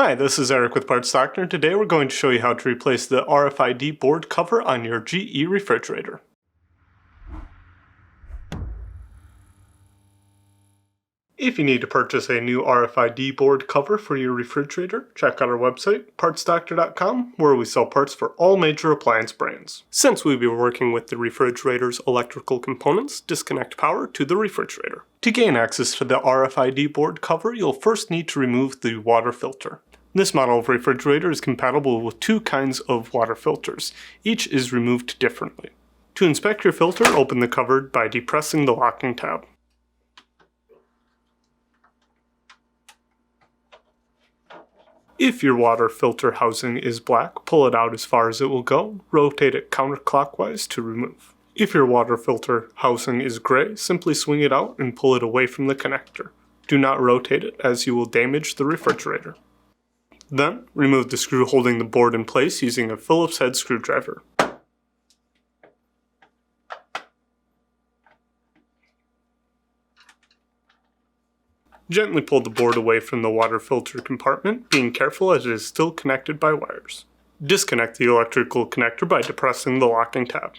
Hi, this is Eric with Parts Doctor, and today we're going to show you how to replace the RFID board cover on your GE refrigerator. If you need to purchase a new RFID board cover for your refrigerator, check out our website, partsdoctor.com, where we sell parts for all major appliance brands. Since we'll be working with the refrigerator's electrical components, disconnect power to the refrigerator. To gain access to the RFID board cover, you'll first need to remove the water filter. This model of refrigerator is compatible with two kinds of water filters. Each is removed differently. To inspect your filter, open the cover by depressing the locking tab. If your water filter housing is black, pull it out as far as it will go, rotate it counterclockwise to remove. If your water filter housing is gray, simply swing it out and pull it away from the connector. Do not rotate it as you will damage the refrigerator. Then, remove the screw holding the board in place using a Phillips head screwdriver. Gently pull the board away from the water filter compartment, being careful as it is still connected by wires. Disconnect the electrical connector by depressing the locking tab.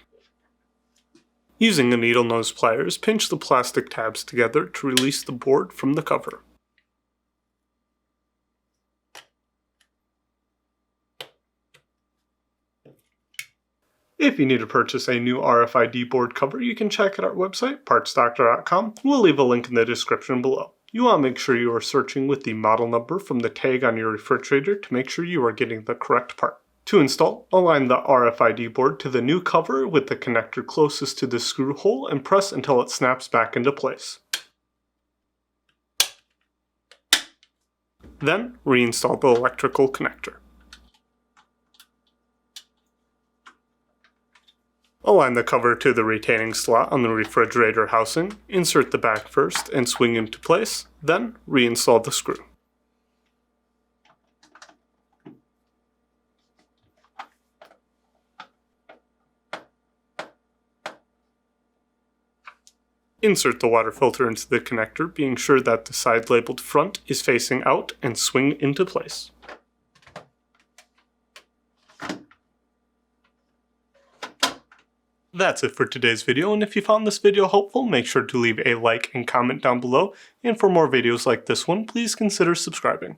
Using the needle nose pliers, pinch the plastic tabs together to release the board from the cover. If you need to purchase a new RFID board cover, you can check out our website, partsdoctor.com. We'll leave a link in the description below. You want to make sure you are searching with the model number from the tag on your refrigerator to make sure you are getting the correct part. To install, align the RFID board to the new cover with the connector closest to the screw hole and press until it snaps back into place. Then, reinstall the electrical connector. Align the cover to the retaining slot on the refrigerator housing, insert the back first and swing into place, then reinstall the screw. Insert the water filter into the connector, being sure that the side labeled front is facing out, and swing into place. That's it for today's video, and if you found this video helpful, make sure to leave a like and comment down below, and for more videos like this one, please consider subscribing.